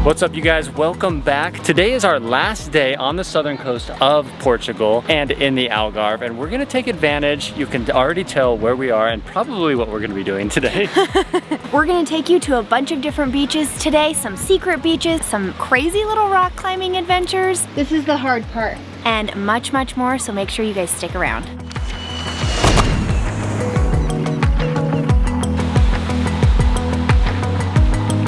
What's up, you guys? Welcome back. Today is our last day on the southern coast of Portugal and in the Algarve, and we're gonna take advantage. You can already tell where we are and probably what we're gonna be doing today. We're gonna take you to a bunch of different beaches today, some secret beaches, some crazy little rock climbing adventures. This is the hard part. And much, much more, so make sure you guys stick around.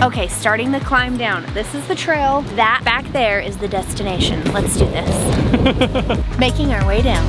Okay, starting the climb down. This is the trail. That back there is the destination. Let's do this. Making our way down.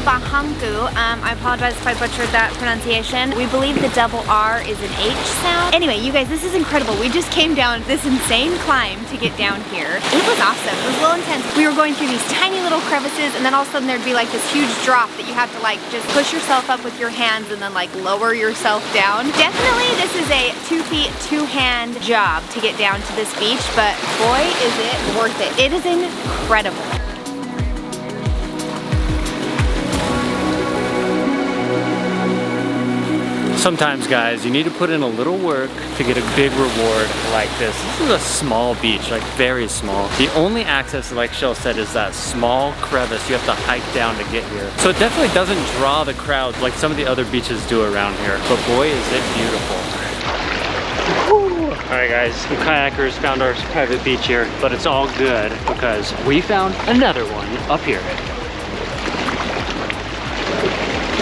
Barranco. I apologize if I butchered that pronunciation. We believe the double R is an H sound. Anyway, you guys, this is incredible. We just came down this insane climb to get down here. It was awesome. It was a little intense. We were going through these tiny little crevices, and then all of a sudden there'd be like this huge drop that you have to like just push yourself up with your hands and then like lower yourself down. Definitely this is a 2 feet, 2 hand job to get down to this beach, but boy is it worth it. It is incredible. Sometimes, guys, you need to put in a little work to get a big reward like this. This is a small beach, like very small. The only access, like Shell said, is that small crevice you have to hike down to get here. So it definitely doesn't draw the crowds like some of the other beaches do around here. But boy, is it beautiful. All right, guys, the kayakers found our private beach here, but it's all good because we found another one up here.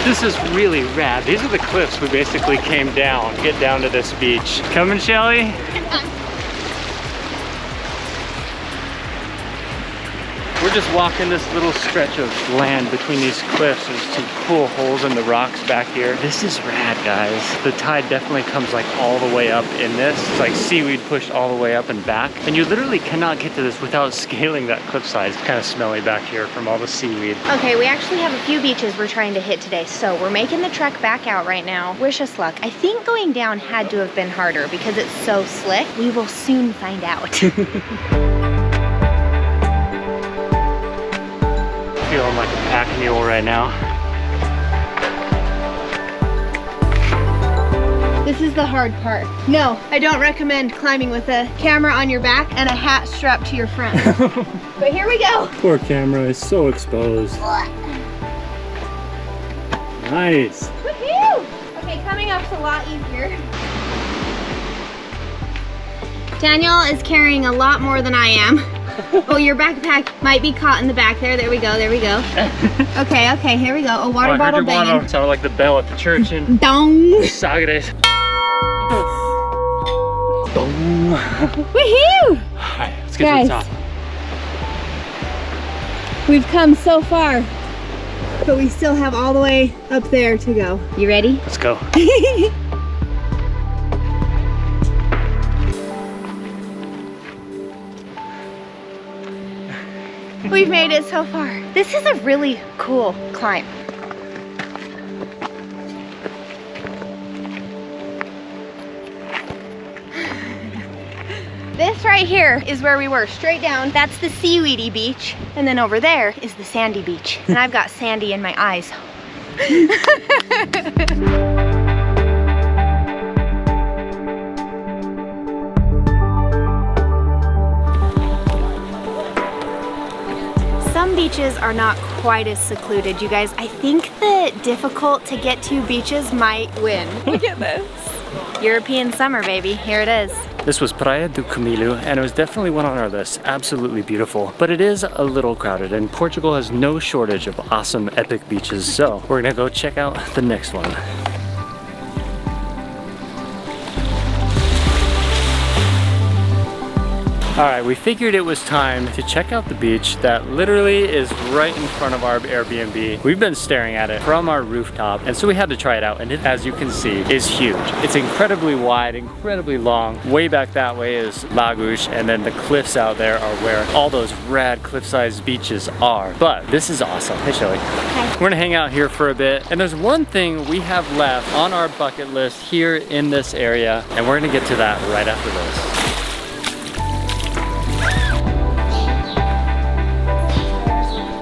This is really rad. These are the cliffs we basically came down to get down to this beach. Coming, Shelly? We're just walking this little stretch of land between these cliffs. There's some cool holes in the rocks back here. This is rad, guys. The tide definitely comes like all the way up in this. It's like seaweed pushed all the way up and back. And you literally cannot get to this without scaling that cliffside. It's kind of smelly back here from all the seaweed. Okay, we actually have a few beaches we're trying to hit today. So we're making the trek back out right now. Wish us luck. I think going down had to have been harder because it's so slick. We will soon find out. Feeling like a pack mule right now. This is the hard part. No, I don't recommend climbing with a camera on your back and a hat strapped to your front. But here we go. Poor camera is so exposed. Nice. Woohoo! Okay, coming up's a lot easier. Daniel is carrying a lot more than I am. Oh, your backpack might be caught in the back there. There we go, there we go. Okay, here we go. A water bottle banging. Sounded like the bell at the church in Dong! Sagres. Dong! Woohoo! Alright, let's get to the top. We've come so far, but we still have all the way up there to go. You ready? Let's go. We've made it so far. This is a really cool climb. This right here is where we were, straight down. That's the seaweedy beach. And then over there is the sandy beach. And I've got sandy in my eyes. Some beaches are not quite as secluded, you guys. I think the difficult to get to beaches might win. Look at this. European summer, baby. Here it is. This was Praia do Camilo, and it was definitely one on our list. Absolutely beautiful. But it is a little crowded, and Portugal has no shortage of awesome, epic beaches. So we're gonna go check out the next one. All right, we figured it was time to check out the beach that literally is right in front of our Airbnb. We've been staring at it from our rooftop, and so we had to try it out, and it, as you can see, is huge. It's incredibly wide, incredibly long. Way back that way is Lagos, and then the cliffs out there are where all those rad cliff-sized beaches are. But this is awesome. Hey, Shelly. Hi. We're gonna hang out here for a bit, and there's one thing we have left on our bucket list here in this area, and we're gonna get to that right after this.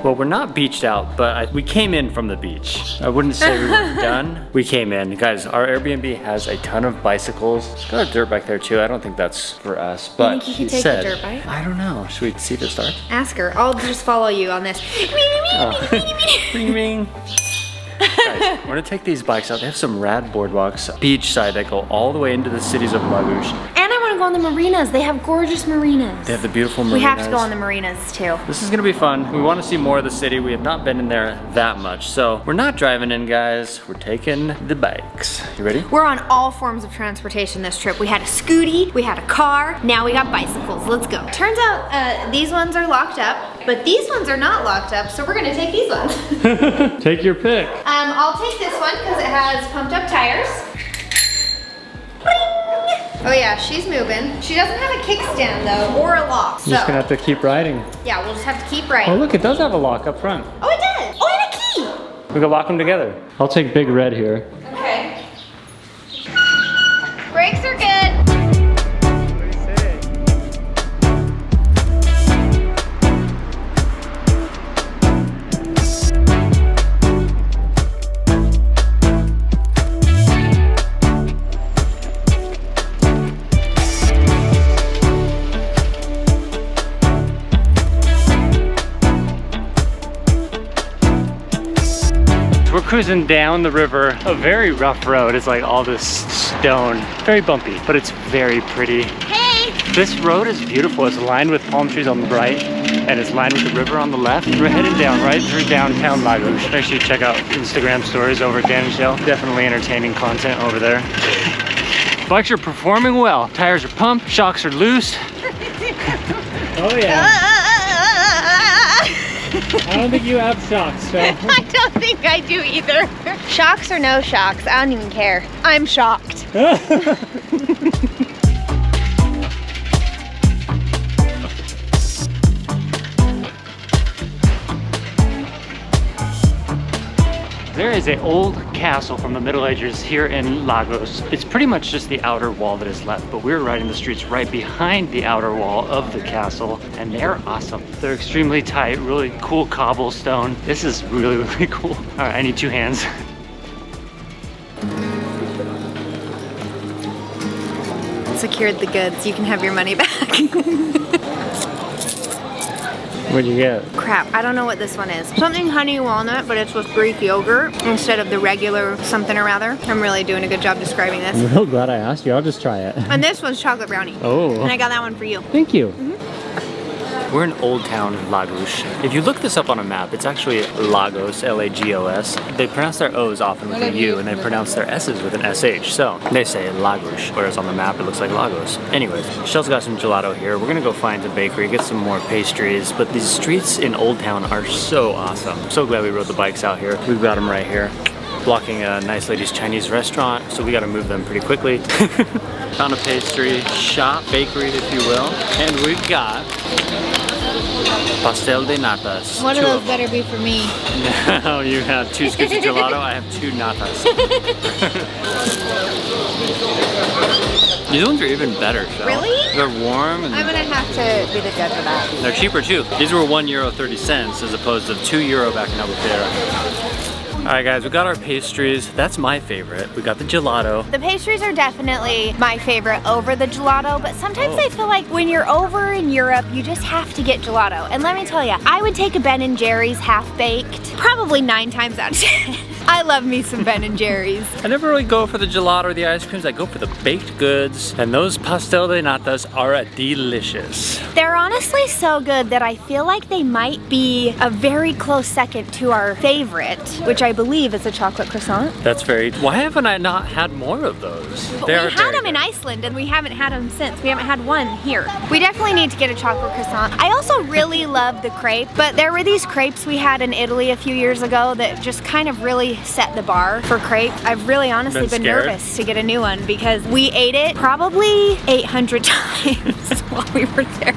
Well, we're not beached out, but we came in from the beach. I wouldn't say we were done. We came in. Guys, our Airbnb has a ton of bicycles. It's got a dirt bike there too. I don't think that's for us, but you think you she can take said, the dirt bike? I don't know. Should we see if it starts? Ask her. I'll just follow you on this. Ring, ring. Guys, we're gonna take these bikes out. They have some rad boardwalks, beachside that go all the way into the cities of Lagos. And I want to go on the marinas. They have gorgeous marinas. They have the beautiful marinas. We have to go on the marinas too. This is gonna be fun. We wanna see more of the city. We have not been in there that much. So we're not driving in, guys. We're taking the bikes. You ready? We're on all forms of transportation this trip. We had a scooty, we had a car, now we got bicycles. Let's go. Turns out these ones are locked up, but these ones are not locked up, so we're gonna take these ones. Take your pick. I'll take this one because it has pumped up tires. Bling! Oh yeah, she's moving. She doesn't have a kickstand though, or a lock. So You're just gonna have to keep riding. yeah, we'll just have to keep Oh riding. look, it does have a lock up front. Oh, it does. Oh, and a key. We can lock them together. I'll take Big Red here. Okay. Brakes are good. We're cruising down the river, a very rough road. It's like all this stone, very bumpy, but it's very pretty. Hey. This road is beautiful. It's lined with palm trees on the right, and it's lined with the river on the left. We're heading down right through downtown Lagos. Make sure you check out Instagram stories over at danandchelle. Definitely entertaining content over there. Bikes are performing well. Tires are pumped, shocks are loose. Oh yeah. I don't think you have shocks, so. I don't think I do either. Shocks or no shocks, I don't even care. I'm shocked. There is an old castle from the Middle Ages here in Lagos. It's pretty much just the outer wall that is left, but we're riding the streets right behind the outer wall of the castle, and they're awesome. They're extremely tight, really cool cobblestone. This is really, really cool. All right, I need two hands. Secured the goods, you can have your money back. What'd you get? Crap, I don't know what this one is. Something honey walnut, but it's with Greek yogurt instead of the regular something or other. I'm really doing a good job describing this. I'm real glad I asked you. I'll just try it. And this one's chocolate brownie. Oh. And I got that one for you. Thank you. We're in Old Town Lagos. If you look this up on a map, it's actually Lagos, L-A-G-O-S. They pronounce their O's often with a U, and they pronounce their S's with an S-H. So they say Lagos, whereas on the map it looks like Lagos. Anyways, Shell's got some gelato here. We're gonna go find a bakery, get some more pastries, but these streets in Old Town are so awesome. I'm so glad we rode the bikes out here. We've got them right here, blocking a nice lady's Chinese restaurant, so we gotta move them pretty quickly. Found a pastry shop, bakery if you will, and we've got pastel de natas. One of those better be for me. Now you have 2 scoops of gelato, I have 2 natas. These ones are even better, Shell. Really? They're warm and I'm gonna have to be the judge of that. they're cheaper too. These were €1.30 as opposed to €2 back in Albufeira. Alright guys, we got our pastries. That's my favorite. We got the gelato. The pastries are definitely my favorite over the gelato, but sometimes I feel like when you're over in Europe, you just have to get gelato. And let me tell you, I would take a Ben & Jerry's half-baked probably 9 times out of 10. I love me some Ben and Jerry's. I never really go for the gelato or the ice creams. I go for the baked goods, and those pastel de natas are delicious. They're honestly so good that I feel like they might be a very close second to our favorite, which I believe is a chocolate croissant. That's very. Why haven't I not had more of those? But we had them in Iceland and we haven't had them since. We haven't had one here. We definitely need to get a chocolate croissant. I also really love the crepe, but there were these crepes we had in Italy a few years ago that just kind of really set the bar for crepe. I've really honestly been nervous to get a new one because we ate it probably 800 times while we were there.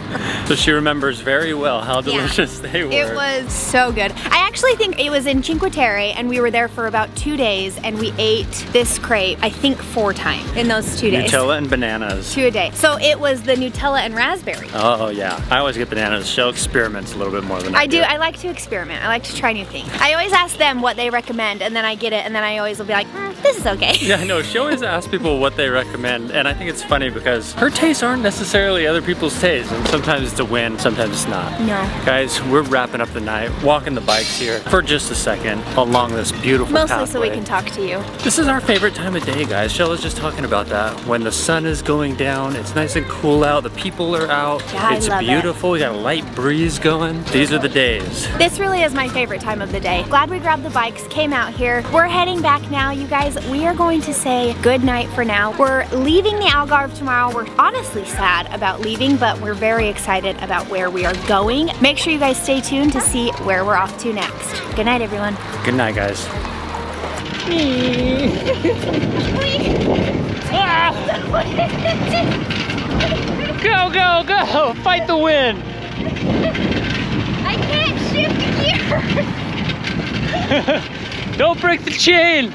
So she remembers very well how delicious they were. It was so good. I actually think it was in Cinque Terre and we were there for about 2 days and we ate this crepe, I think 4 times in those 2 days. Nutella and bananas. 2 a day. So it was the Nutella and raspberry. Oh yeah, I always get bananas. Shell experiments a little bit more than I do. I like to experiment. I like to try new things. I always ask them what they recommend and then I get it and then I always will be like, this is okay. Yeah, I know. She always asks people what they recommend and I think it's funny because her tastes aren't necessarily other people's tastes and sometimes it's a win, sometimes it's not. No. Guys, we're wrapping up the night, walking the bikes here for just a second along this beautiful pathway. Mostly so we can talk to you. This is our favorite time of day, guys. Shell was just talking about that. When the sun is going down, it's nice and cool out, the people are out, Yeah, it's I love beautiful, we got a light breeze going. These are the days. This really is my favorite time of the day. Glad we grabbed the bikes, came out here. We're heading back now, you guys. We are going to say good night for now. We're leaving the Algarve tomorrow. We're honestly sad about leaving, but we're very excited about where we are going. Make sure you guys stay tuned to see where we're off to next. Good night, everyone. Good night, guys. Go, go, go! Fight the wind! I can't shift gears! Don't break the chain!